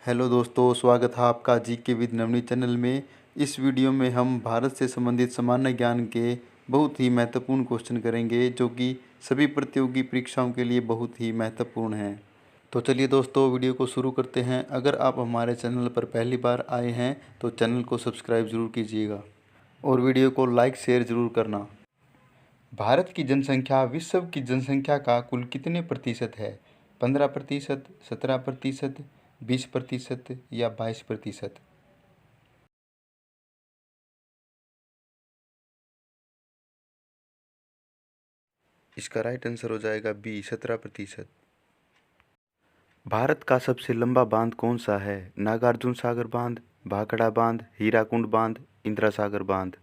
Hello दोस्तों, स्वागत है आपका जीके विद नवनीत चैनल में। इस वीडियो में हम भारत से संबंधित सामान्य ज्ञान के बहुत ही महत्वपूर्ण क्वेश्चन करेंगे जो कि सभी प्रतियोगी परीक्षाओं के लिए बहुत ही महत्वपूर्ण हैं। तो चलिए दोस्तों, वीडियो को शुरू करते हैं। अगर आप हमारे चैनल पर पहली बार आए हैं तो चैनल को सब्सक्राइब जरूर कीजिएगा और वीडियो को लाइक शेयर ज़रूर करना। भारत की जनसंख्या विश्व की जनसंख्या का कुल कितने प्रतिशत है? 15%, 17%, 20% या 22%? इसका राइट आंसर हो जाएगा बी, 17%। भारत का सबसे लंबा बांध कौन सा है? नागार्जुन सागर बांध, भाखड़ा बांध, हीराकुंड बांध, इंदिरा सागर बांध?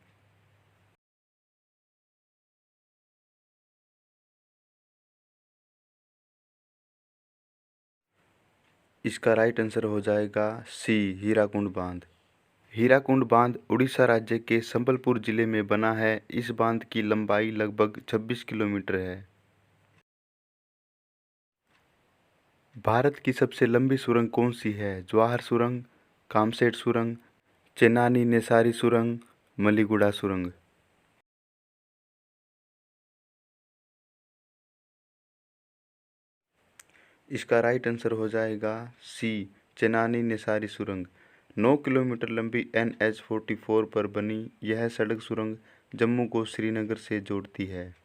इसका राइट आंसर हो जाएगा सी, हीराकुंड बांध। हीराकुंड बांध उड़ीसा राज्य के संबलपुर जिले में बना है। इस बांध की लंबाई लगभग 26 किलोमीटर है। भारत की सबसे लंबी सुरंग कौन सी है? जवाहर सुरंग, कामसेट सुरंग, चेनानी नेसारी सुरंग, मलीगुड़ा सुरंग? इसका राइट आंसर हो जाएगा सी, चेनानी नेसारी सुरंग। 9 किलोमीटर लंबी NH-44 पर बनी यह सड़क सुरंग जम्मू को श्रीनगर से जोड़ती है।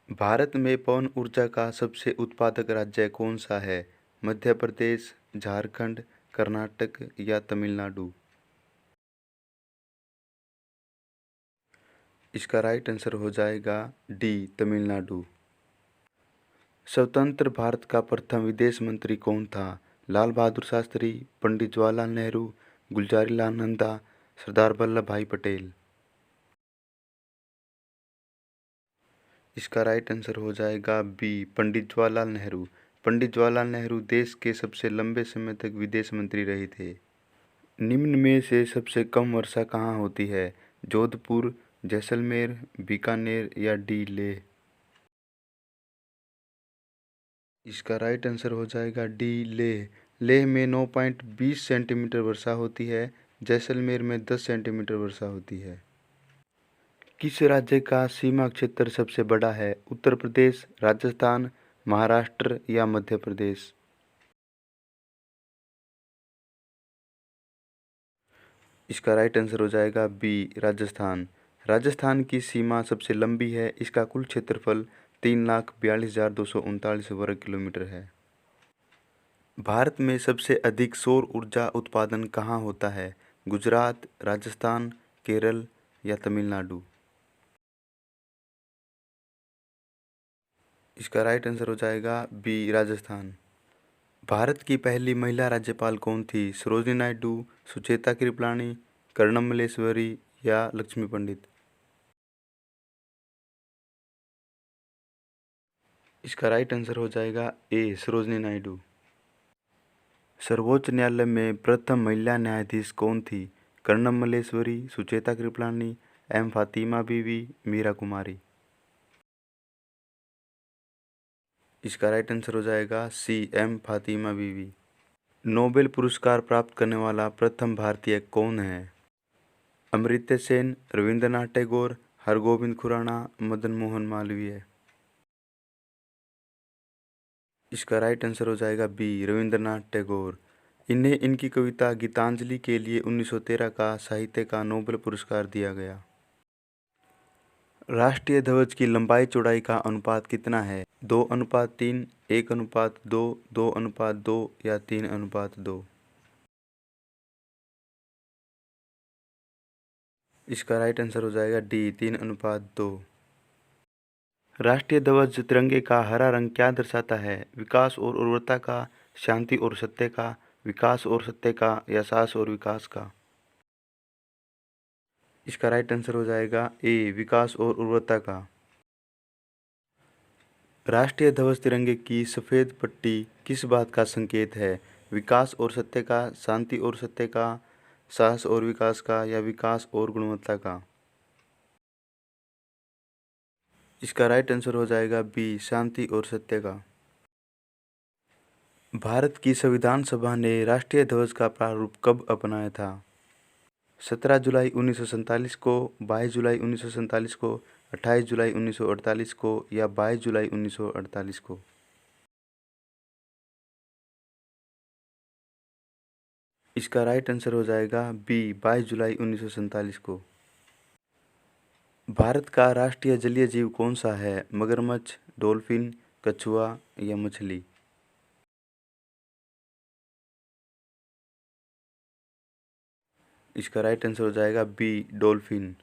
भारत में पवन ऊर्जा का सबसे उत्पादक राज्य कौन सा है? मध्य प्रदेश, झारखंड, कर्नाटक या तमिलनाडु? इसका राइट आंसर हो जाएगा डी, तमिलनाडु। स्वतंत्र भारत का प्रथम विदेश मंत्री कौन था? लाल बहादुर शास्त्री, पंडित जवाहरलाल नेहरू, गुलजारीलाल नंदा, सरदार वल्लभ भाई पटेल? इसका राइट आंसर हो जाएगा बी, पंडित जवाहरलाल नेहरू। पंडित जवाहरलाल नेहरू देश के सबसे लंबे समय तक विदेश मंत्री रहे थे। निम्न में से सबसे कम वर्षा कहाँ होती है? जोधपुर, जैसलमेर, बीकानेर या डी, लेह? इसका राइट आंसर हो जाएगा डी, लेह। लेह में 9.20 सेंटीमीटर वर्षा होती है। जैसलमेर में 10 सेंटीमीटर वर्षा होती है। किस राज्य का सीमा क्षेत्र सबसे बड़ा है? उत्तर प्रदेश, राजस्थान, महाराष्ट्र या मध्य प्रदेश? इसका राइट आंसर हो जाएगा बी, राजस्थान। राजस्थान की सीमा सबसे लंबी है। इसका कुल क्षेत्रफल 3,42,239 वर्ग किलोमीटर है। भारत में सबसे अधिक सौर ऊर्जा उत्पादन कहाँ होता है? गुजरात, राजस्थान, केरल या तमिलनाडु? इसका राइट आंसर हो जाएगा बी, राजस्थान। भारत की पहली महिला राज्यपाल कौन थी? सरोजिनी नायडू, सुचेता कृपलानी, कर्णम मल्लेश्वरी या लक्ष्मी पंडित? इसका राइट आंसर हो जाएगा ए, सरोजिनी नायडू। सर्वोच्च न्यायालय में प्रथम महिला न्यायाधीश कौन थी? कर्णम मल्लेश्वरी, सुचेता कृपलानी, एम फातिमा बीवी, मीरा कुमारी? इसका राइट आंसर हो जाएगा सी, एम फातिमा बीवी। नोबेल पुरस्कार प्राप्त करने वाला प्रथम भारतीय कौन है? अमर्त्य सेन, रविंद्रनाथ टैगोर, हरगोविंद खुराना, मदन मोहन मालवीय? इसका राइट आंसर हो जाएगा बी, रविंद्रनाथ टैगोर। इन्हें इनकी कविता गीतांजलि के लिए 1913 का साहित्य का नोबेल पुरस्कार दिया गया। राष्ट्रीय ध्वज की लंबाई चौड़ाई का अनुपात कितना है? 2:3, 1:2, 2:2 या 3:2? इसका राइट आंसर हो जाएगा डी, 3:2। राष्ट्रीय ध्वज तिरंगे का हरा रंग क्या दर्शाता है? विकास और उर्वरता का, शांति और सत्य का, विकास और सत्य का या साहस और विकास का? इसका राइट आंसर हो जाएगा ए, विकास और उर्वरता का। राष्ट्रीय ध्वज तिरंगे की सफ़ेद पट्टी किस बात का संकेत है? विकास और सत्य का, शांति और सत्य का, साहस और विकास का या विकास और गुणवत्ता का? इसका राइट आंसर हो जाएगा बी, शांति और सत्य का। भारत की संविधान सभा ने राष्ट्रीय ध्वज का प्रारूप कब अपनाया था? 17 जुलाई 1947 को, 22 जुलाई 1947 को, 28 जुलाई 1948 को या 22 जुलाई 1948 को? इसका राइट आंसर हो जाएगा बी, 22 जुलाई 1947 को। भारत का राष्ट्रीय जलीय जीव कौन सा है? मगरमच्छ, डॉल्फिन, कछुआ या मछली? इसका राइट आंसर हो जाएगा बी, डॉल्फिन।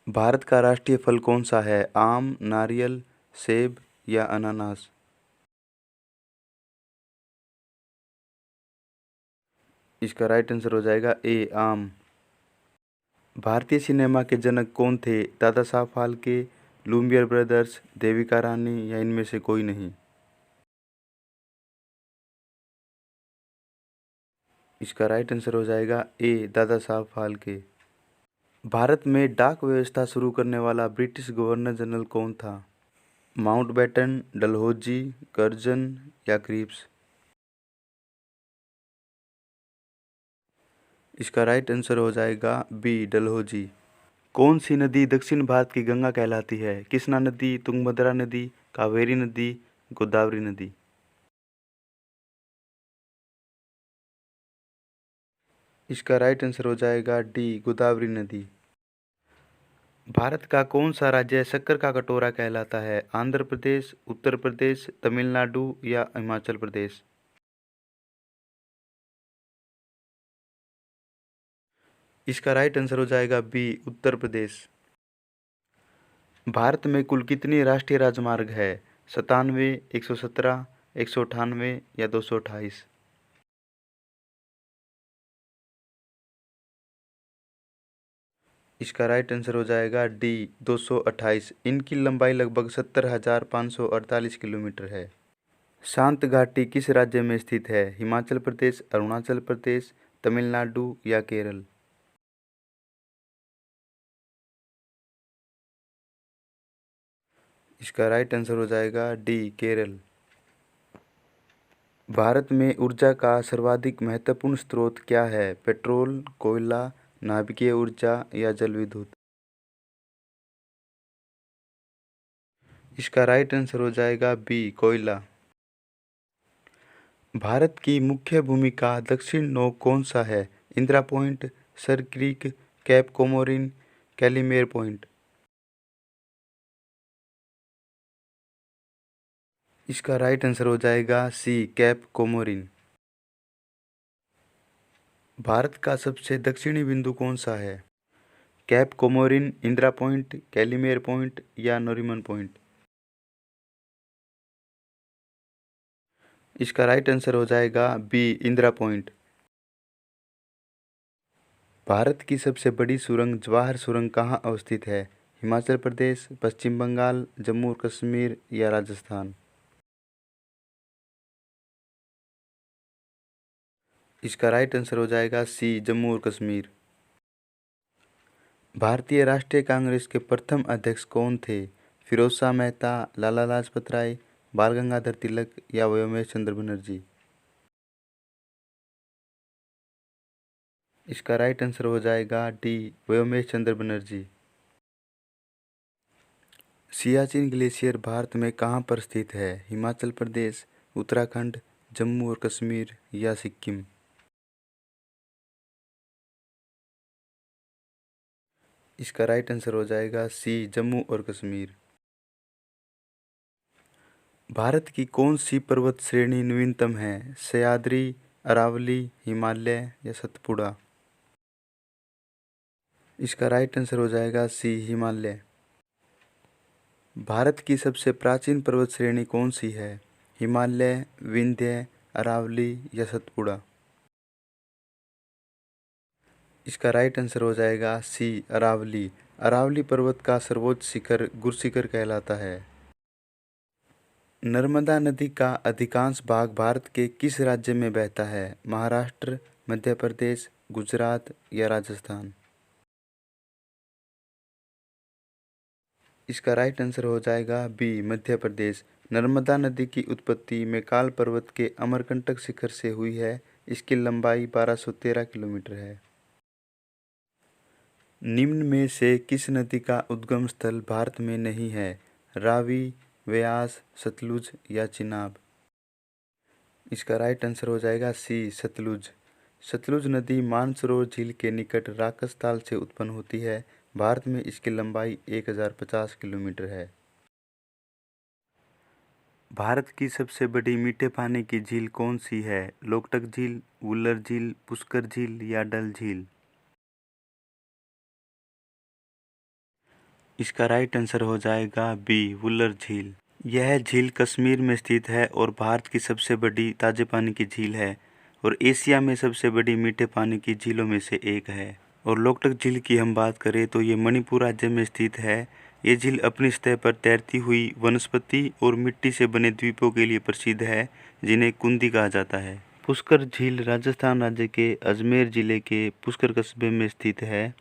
भारत का राष्ट्रीय फल कौन सा है? आम, नारियल, सेब या अनानास? इसका राइट आंसर हो जाएगा ए, आम। भारतीय सिनेमा के जनक कौन थे? दादा साहब फाल्के, लुमियर ब्रदर्स, देविका रानी या इनमें से कोई नहीं? इसका राइट आंसर हो जाएगा ए, दादा साहब फाल्के। भारत में डाक व्यवस्था शुरू करने वाला ब्रिटिश गवर्नर जनरल कौन था? माउंटबेटन, डलहौजी, कर्जन या क्रिप्स? इसका राइट आंसर हो जाएगा बी, डलहौजी। कौन सी नदी दक्षिण भारत की गंगा कहलाती है? कृष्णा नदी, तुंगभद्रा नदी, कावेरी नदी, गोदावरी नदी? इसका राइट आंसर हो जाएगा डी, गोदावरी नदी। भारत का कौन सा राज्य शक्कर का कटोरा कहलाता है? आंध्र प्रदेश, उत्तर प्रदेश, तमिलनाडु या हिमाचल प्रदेश? इसका राइट आंसर हो जाएगा बी, उत्तर प्रदेश। भारत में कुल कितनी राष्ट्रीय राजमार्ग है? 97, 117, 198 या 228? इसका राइट आंसर हो जाएगा डी, 228। इनकी लंबाई लगभग 70,548 किलोमीटर है। शांत घाटी किस राज्य में स्थित है? हिमाचल प्रदेश, अरुणाचल प्रदेश, तमिलनाडु या केरल? इसका राइट आंसर हो जाएगा डी, केरल। भारत में ऊर्जा का सर्वाधिक महत्वपूर्ण स्रोत क्या है? पेट्रोल, कोयला, नाभिकीय ऊर्जा या जल विद्युत? इसका राइट आंसर हो जाएगा बी, कोयला। भारत की मुख्य भूमिका दक्षिण नौक कौन सा है? इंदिरा पॉइंट, सर क्रीक, कैप कोमोरिन, कैलिमेर पॉइंट? इसका राइट आंसर हो जाएगा सी, कैप कोमोरिन। भारत का सबसे दक्षिणी बिंदु कौन सा है? कैप कोमोरिन, इंदिरा पॉइंट, कैलिमेर पॉइंट या नोरिमन पॉइंट? इसका राइट आंसर हो जाएगा बी, इंदिरा पॉइंट। भारत की सबसे बड़ी सुरंग जवाहर सुरंग कहाँ अवस्थित है? हिमाचल प्रदेश, पश्चिम बंगाल, जम्मू और कश्मीर या राजस्थान? इसका राइट आंसर हो जाएगा सी, जम्मू और कश्मीर। भारतीय राष्ट्रीय कांग्रेस के प्रथम अध्यक्ष कौन थे? फिरोज शाह मेहता, लाला लाजपत राय, बाल गंगाधर तिलक या व्योमेश चंद्र बनर्जी? इसका राइट आंसर हो जाएगा डी, व्योमेश चंद्र बनर्जी। सियाचिन ग्लेशियर भारत में कहाँ पर स्थित है? हिमाचल प्रदेश, उत्तराखंड, जम्मू और कश्मीर या सिक्किम? इसका राइट आंसर हो जाएगा सी, जम्मू और कश्मीर। भारत की कौन सी पर्वत श्रेणी नवीनतम है? सह्याद्री, अरावली, हिमालय या सतपुड़ा? इसका राइट आंसर हो जाएगा सी, हिमालय। भारत की सबसे प्राचीन पर्वत श्रेणी कौन सी है? हिमालय, विंध्य, अरावली या सतपुड़ा? इसका राइट आंसर हो जाएगा सी, अरावली। अरावली पर्वत का सर्वोच्च शिखर गुरशिखर कहलाता है। नर्मदा नदी का अधिकांश भाग भारत के किस राज्य में बहता है? महाराष्ट्र, मध्य प्रदेश, गुजरात या राजस्थान? इसका राइट आंसर हो जाएगा बी, मध्य प्रदेश। नर्मदा नदी की उत्पत्ति मैकाल पर्वत के अमरकंटक शिखर से हुई है। इसकी लंबाई 1213 किलोमीटर है। निम्न में से किस नदी का उद्गम स्थल भारत में नहीं है? रावी, व्यास, सतलुज या चिनाब? इसका राइट आंसर हो जाएगा सी, सतलुज। सतलुज नदी मानसरोवर झील के निकट राकसताल से उत्पन्न होती है। भारत में इसकी लंबाई 1050 किलोमीटर है। भारत की सबसे बड़ी मीठे पानी की झील कौन सी है? लोकटक झील, वुलर झील, पुष्कर झील या डल झील? इसका राइट आंसर हो जाएगा बी, वुलर झील। यह झील कश्मीर में स्थित है और भारत की सबसे बड़ी ताजे पानी की झील है और एशिया में सबसे बड़ी मीठे पानी की झीलों में से एक है। और लोकटक झील की हम बात करें तो ये मणिपुर राज्य में स्थित है। ये झील अपनी सतह पर तैरती हुई वनस्पति और मिट्टी से बने द्वीपों के लिए प्रसिद्ध है, जिन्हें कुंदी कहा जाता है। पुष्कर झील राजस्थान राज्य के अजमेर जिले के पुष्कर कस्बे में स्थित है।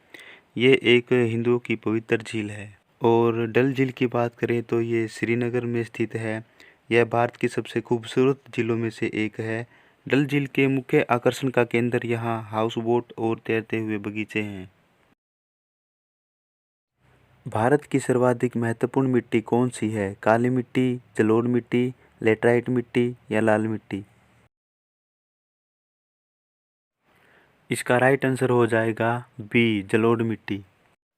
ये एक हिंदुओं की पवित्र झील है। और डल झील की बात करें तो ये श्रीनगर में स्थित है। यह भारत की सबसे खूबसूरत झीलों में से एक है। डल झील के मुख्य आकर्षण का केंद्र यहाँ हाउस बोट और तैरते हुए बगीचे हैं। भारत की सर्वाधिक महत्वपूर्ण मिट्टी कौन सी है? काली मिट्टी, जलोढ़ मिट्टी, लेटराइट मिट्टी या लाल मिट्टी? इसका राइट आंसर हो जाएगा बी, जलोढ़ मिट्टी।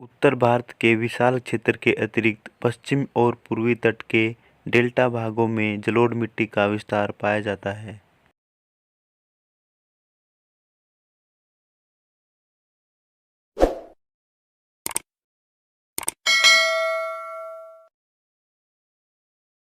उत्तर भारत के विशाल क्षेत्र के अतिरिक्त पश्चिम और पूर्वी तट के डेल्टा भागों में जलोढ़ मिट्टी का विस्तार पाया जाता है।